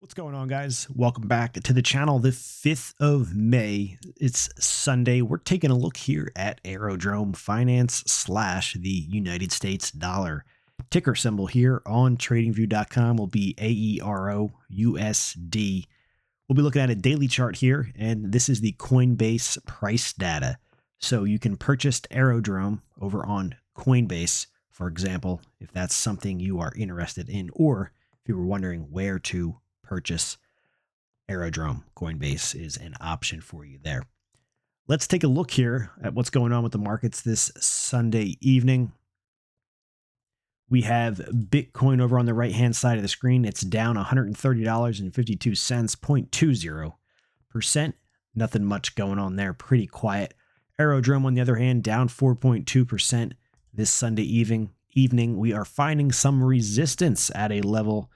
What's going on, guys? Welcome back to the channel. The 5th of May. It's Sunday. We're taking a look here at Aerodrome Finance / the United States dollar. Ticker symbol here on tradingview.com will be AERO USD. We'll be looking at a daily chart here, and this is the Coinbase price data. So you can purchase Aerodrome over on Coinbase, for example, if that's something you are interested in, or if you were wondering where to purchase Aerodrome, Coinbase is an option for you there. Let's take a look here at what's going on with the markets this Sunday evening. We have Bitcoin over on the right-hand side of the screen. It's down $130.52, 0.20%. Nothing much going on there. Pretty quiet. Aerodrome, on the other hand, down 4.2% this Sunday evening. We are finding some resistance at a level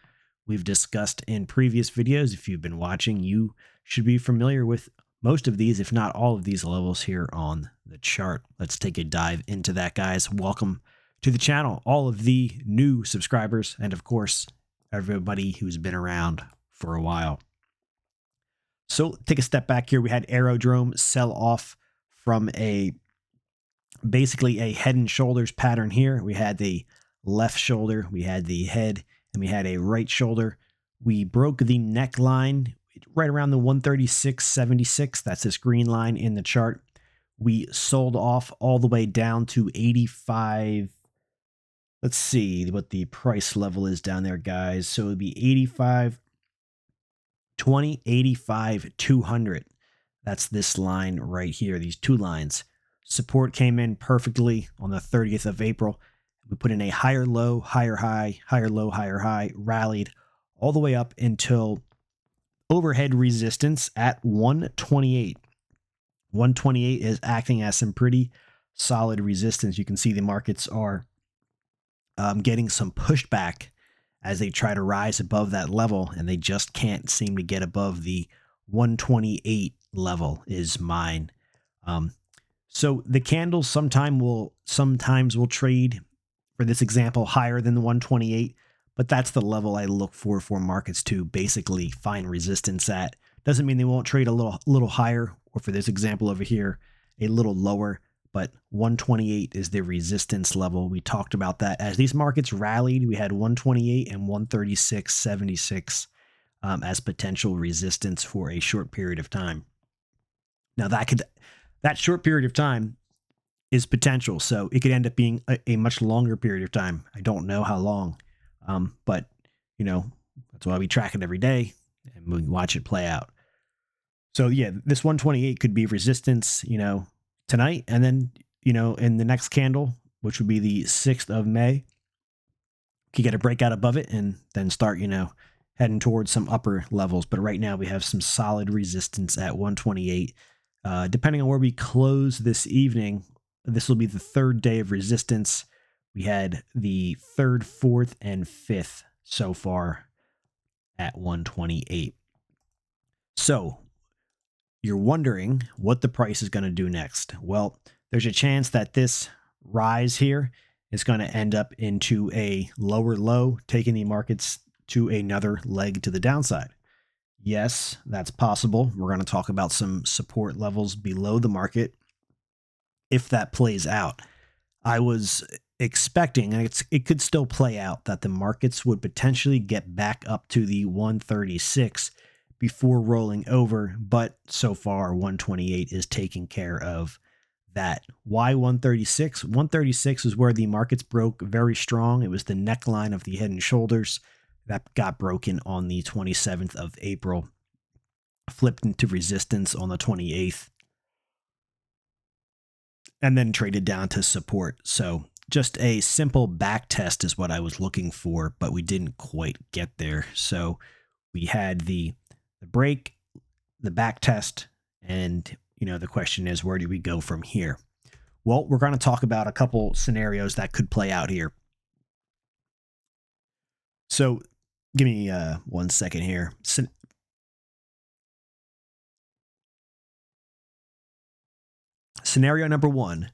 we've discussed in previous videos. If you've been watching, you should be familiar with most of these, if not all of these levels here on the chart. Let's take a dive into that, guys. Welcome to the channel, all of the new subscribers, and of course, everybody who's been around for a while. So take a step back here. We had Aerodrome sell off from basically a head and shoulders pattern here. We had the left shoulder, we had the head, and we had a right shoulder. We broke the neckline right around the 136.76. That's this green line in the chart. We sold off all the way down to 85. Let's see what the price level is down there, guys. So it would be 85.20, 85.200. That's this line right here, these two lines. Support came in perfectly on the 30th of April. We put in a higher low, higher high, higher low, higher high, rallied all the way up until overhead resistance at 128. 128 is acting as some pretty solid resistance. You can see the markets are getting some pushback as they try to rise above that level, and they just can't seem to get above the 128 level is mine. So the candles sometimes will trade, for this example, higher than the 128, but that's the level I look for markets to basically find resistance at. Doesn't mean they won't trade a little higher, or for this example over here, a little lower, but 128 is the resistance level. We talked about that. As these markets rallied, we had 128 and 136.76 as potential resistance for a short period of time. Now that short period of time is potential, so it could end up being a much longer period of time. I don't know how long, but you know, that's why we track it every day and we watch it play out. So yeah, this 128 could be resistance, tonight, and then, in the next candle, which would be the 6th of May, could get a breakout above it and then start, heading towards some upper levels. But right now we have some solid resistance at 128. Depending on where we close this evening, this will be the third day of resistance. We had the 3rd, 4th, and 5th so far at 128. So you're wondering what the price is going to do next. Well, there's a chance that this rise here is going to end up into a lower low, taking the markets to another leg to the downside. Yes, that's possible. We're going to talk about some support levels below the market if that plays out. I was expecting, and it could still play out, that the markets would potentially get back up to the 136 before rolling over, but so far 128 is taking care of that. Why 136? 136 is where the markets broke very strong. It was the neckline of the head and shoulders that got broken on the 27th of April, flipped into resistance on the 28th, and then traded down to support. So just a simple back test is what I was looking for, but we didn't quite get there. So we had the break, the back test, and the question is, where do we go from here? Well, we're going to talk about a couple scenarios that could play out here. So give me 1 second here. Scenario number 1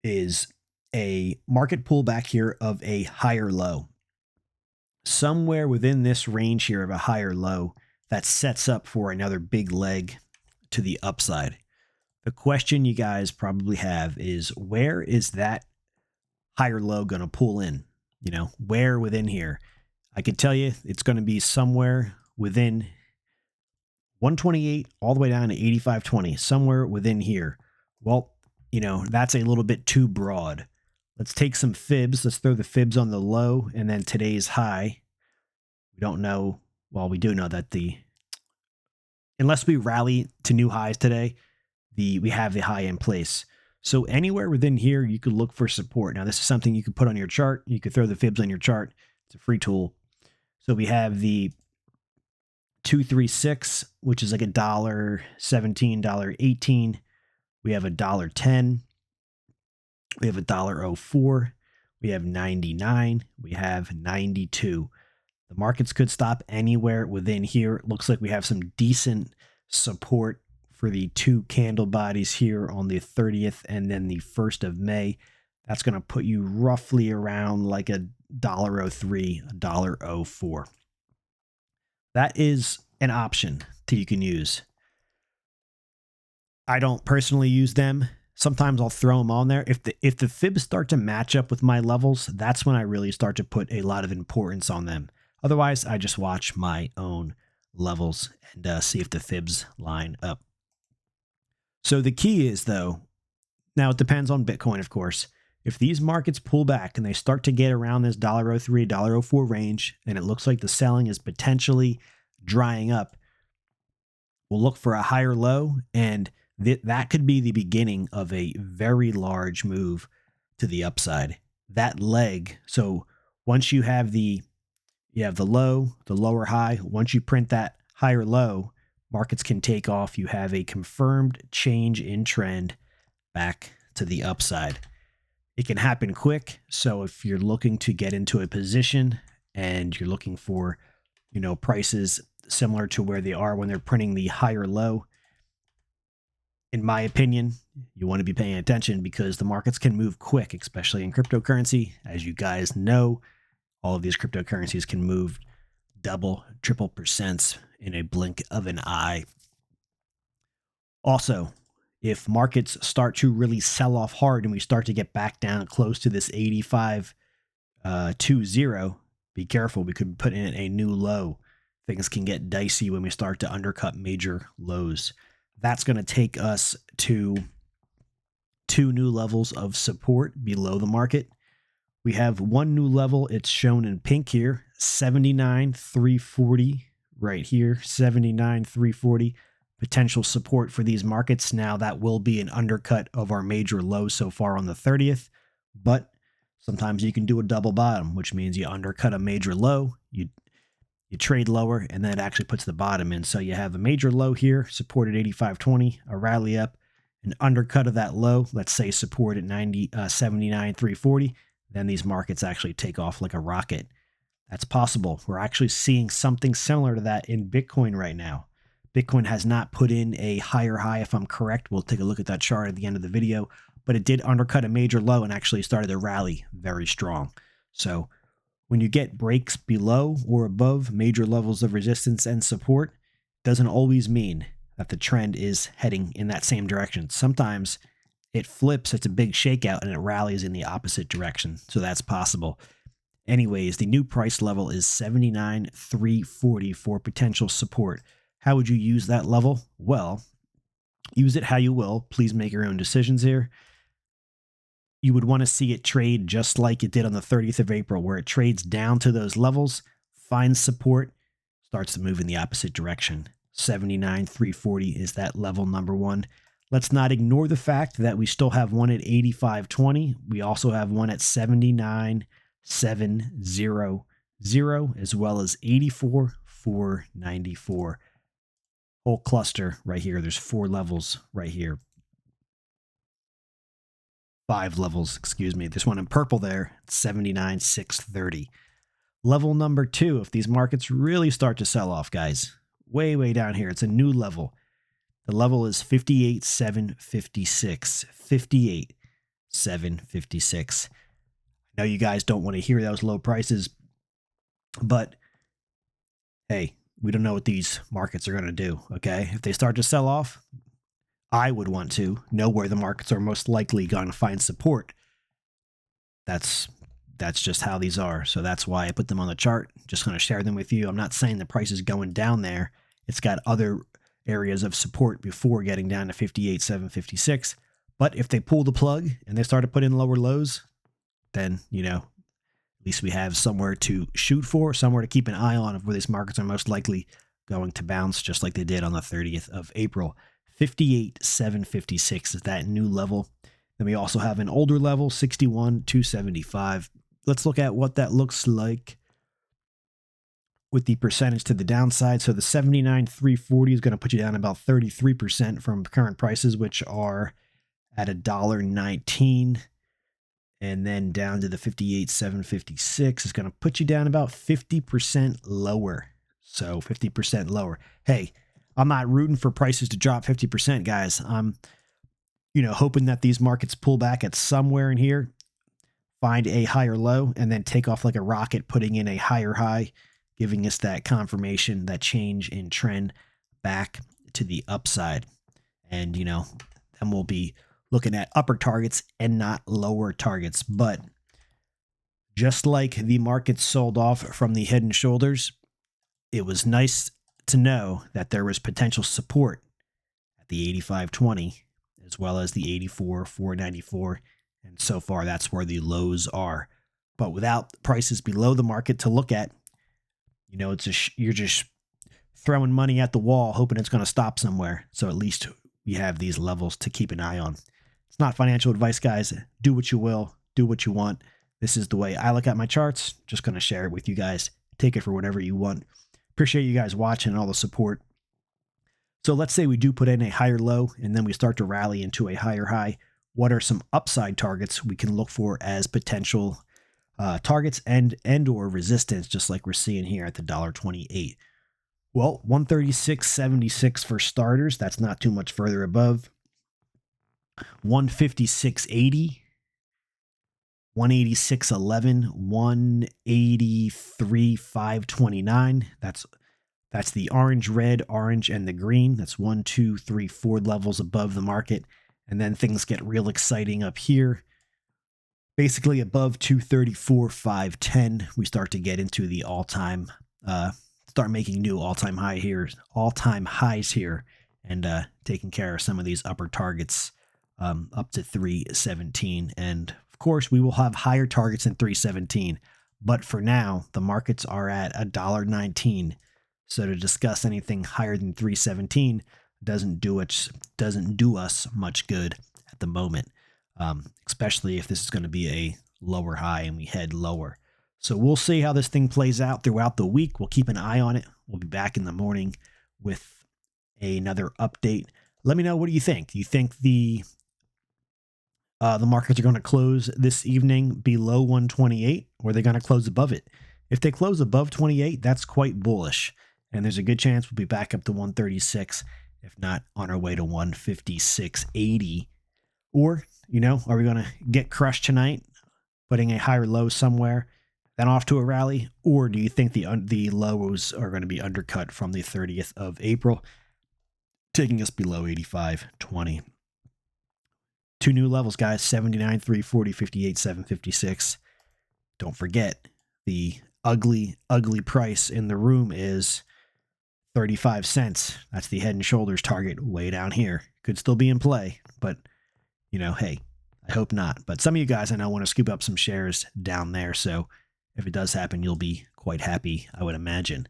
is a market pullback here of a higher low. somewhere within this range here of a higher low that sets up for another big leg to the upside. The question you guys probably have is, where is that higher low going to pull in? You know, where within here? I can tell you it's going to be somewhere within 128 all the way down to 85.20, somewhere within here. Well, you know, that's a little bit too broad. Let's take some fibs. Let's throw the fibs on the low and then today's high. We don't know. Well, we do know that unless we rally to new highs today, we have the high in place. So anywhere within here, you could look for support. Now, this is something you could put on your chart. You could throw the fibs on your chart. It's a free tool. So we have the 236, which is like $1.17, $1.18. We have $1.10. We have $1.04. We have 99. We have 92. The markets could stop anywhere within here. It looks like we have some decent support for the two candle bodies here on the 30th and then the 1st of May. That's going to put you roughly around like $1.03, $1.04. That is an option that you can use. I don't personally use them. Sometimes I'll throw them on there. If the fibs start to match up with my levels, that's when I really start to put a lot of importance on them. Otherwise, I just watch my own levels and see if the fibs line up. So the key is, though, now it depends on Bitcoin, of course. If these markets pull back and they start to get around this $1.03, $1.04 range, and it looks like the selling is potentially drying up, we'll look for a higher low, and that could be the beginning of a very large move to the upside. That leg, so once you have the low, the lower high, once you print that higher low, markets can take off. You have a confirmed change in trend back to the upside. It can happen quick. So if you're looking to get into a position and you're looking for, you know, prices similar to where they are when they're printing the higher low, in my opinion, you want to be paying attention because the markets can move quick, especially in cryptocurrency. As you guys know, all of these cryptocurrencies can move double, triple percents in a blink of an eye. Also, if markets start to really sell off hard and we start to get back down close to this 85.20, be careful. We could put in a new low. Things can get dicey when we start to undercut major lows. That's going to take us to two new levels of support below the market. We have one new level. It's shown in pink here, 79,340 right here, 79,340. Potential support for these markets. Now that will be an undercut of our major lows so far on the 30th, but sometimes you can do a double bottom, which means you undercut a major low, you trade lower, and then it actually puts the bottom in. So you have a major low here, support at 85.20, a rally up, an undercut of that low, let's say support at 79,340. Then these markets actually take off like a rocket. That's possible. We're actually seeing something similar to that in Bitcoin right now. Bitcoin has not put in a higher high, if I'm correct. We'll take a look at that chart at the end of the video, but it did undercut a major low and actually started to rally very strong. So when you get breaks below or above major levels of resistance and support, doesn't always mean that the trend is heading in that same direction. Sometimes it flips, it's a big shakeout, and it rallies in the opposite direction. So that's possible. Anyways, the new price level is 79,340 for potential support. How would you use that level? Well, use it how you will. Please make your own decisions here. You would want to see it trade just like it did on the 30th of April, where it trades down to those levels, finds support, starts to move in the opposite direction. 79,340 is that level number one. Let's not ignore the fact that we still have one at 85.20. We also have one at 79,700, as well as 84,494. Whole cluster right here. There's 4 levels right here. 5 levels, excuse me. There's one in purple there, 79,630. Level number 2, if these markets really start to sell off, guys, way down here, it's a new level. The level is 58,756. 58,756. I know you guys don't want to hear those low prices. But hey, we don't know what these markets are going to do. Okay. If they start to sell off, I would want to know where the markets are most likely going to find support. That's just how these are. So that's why I put them on the chart. Just going to share them with you. I'm not saying the price is going down there. It's got other areas of support before getting down to 58,756. But if they pull the plug and they start to put in lower lows, then, at least we have somewhere to shoot for, somewhere to keep an eye on of where these markets are most likely going to bounce, just like they did on the 30th of April. 58,756 is that new level. Then we also have an older level, 61,275. Let's look at what that looks like with the percentage to the downside. So the 79,340 is going to put you down about 33% from current prices, which are at $1.19. And then down to the 58,756 is going to put you down about 50% lower. So 50% lower. Hey, I'm not rooting for prices to drop 50%, guys. I'm, hoping that these markets pull back at somewhere in here, find a higher low, and then take off like a rocket, putting in a higher high, giving us that confirmation, that change in trend back to the upside. And, then we'll be looking at upper targets and not lower targets. But just like the market sold off from the head and shoulders, it was nice to know that there was potential support at the 85.20 as well as the 84,494. And so far, that's where the lows are. But without prices below the market to look at, you're just throwing money at the wall, hoping it's going to stop somewhere. So at least we have these levels to keep an eye on. It's not financial advice, guys. Do what you will. Do what you want. This is the way I look at my charts. Just going to share it with you guys. Take it for whatever you want. Appreciate you guys watching and all the support. So let's say we do put in a higher low and then we start to rally into a higher high. What are some upside targets we can look for as potential targets and or resistance, just like we're seeing here at the $1.28? Well, 136.76 for starters. That's not too much further above. 156.80, 186.11, 183.529. That's the orange, red, orange, and the green. That's 1, 2, 3, 4 levels above the market. And then things get real exciting up here. Basically above 234.510, we start to get into the all-time, start making new all-time highs here, and taking care of some of these upper targets up to 317. And of course, we will have higher targets than 317. But for now, the markets are at $1.19. So to discuss anything higher than 317 doesn't do us much good at the moment, especially if this is going to be a lower high and we head lower. So we'll see how this thing plays out throughout the week. We'll keep an eye on it. We'll be back in the morning with another update. Let me know, what do you think? Do you think the markets are going to close this evening below 128, or are they going to close above it? If they close above 28, that's quite bullish. And there's a good chance we'll be back up to 136, if not on our way to 156.80. Or, are we going to get crushed tonight, putting a higher low somewhere, then off to a rally? Or do you think the lows are going to be undercut from the 30th of April, taking us below 85.20? Two new levels, guys, 79,340, 58,756. Don't forget, the ugly price in the room is 35 cents. That's the head and shoulders target way down here. Could still be in play, but, hey, I hope not. But some of you guys I know want to scoop up some shares down there, so if it does happen, you'll be quite happy, I would imagine.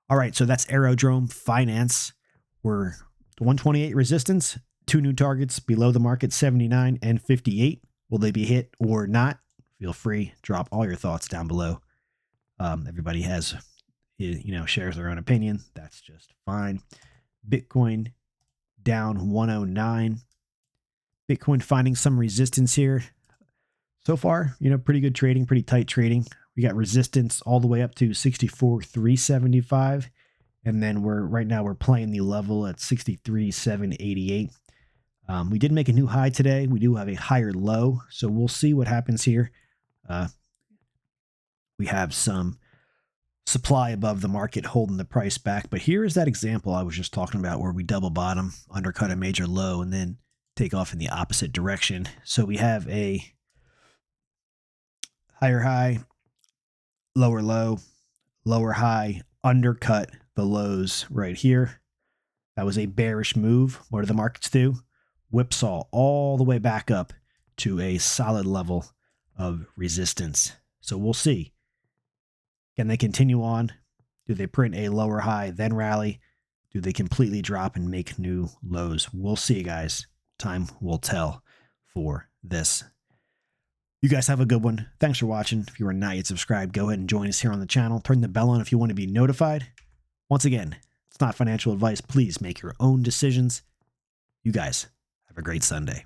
All right, so that's Aerodrome Finance. We're 128 resistance, two new targets below the market, 79 and 58. Will they be hit or not? Feel free, drop all your thoughts down below. Everybody has, shares their own opinion. That's just fine. Bitcoin down 109. Bitcoin finding some resistance here. So far, pretty good trading, pretty tight trading. We got resistance all the way up to 64,375. And then right now we're playing the level at 63,788. We did make a new high today. We do have a higher low, so we'll see what happens here. We have some supply above the market holding the price back. But here is that example I was just talking about where we double bottom, undercut a major low, and then take off in the opposite direction. So we have a higher high, lower low, lower high, undercut the lows right here. That was a bearish move. What do the markets do? Whipsaw all the way back up to a solid level of resistance. So we'll see. Can they continue on? Do they print a lower high, then rally? Do they completely drop and make new lows? We'll see, guys. Time will tell for this. You guys have a good one. Thanks for watching. If you are not yet subscribed, go ahead and join us here on the channel. Turn the bell on if you want to be notified. Once again, it's not financial advice. Please make your own decisions. You guys have a great Sunday.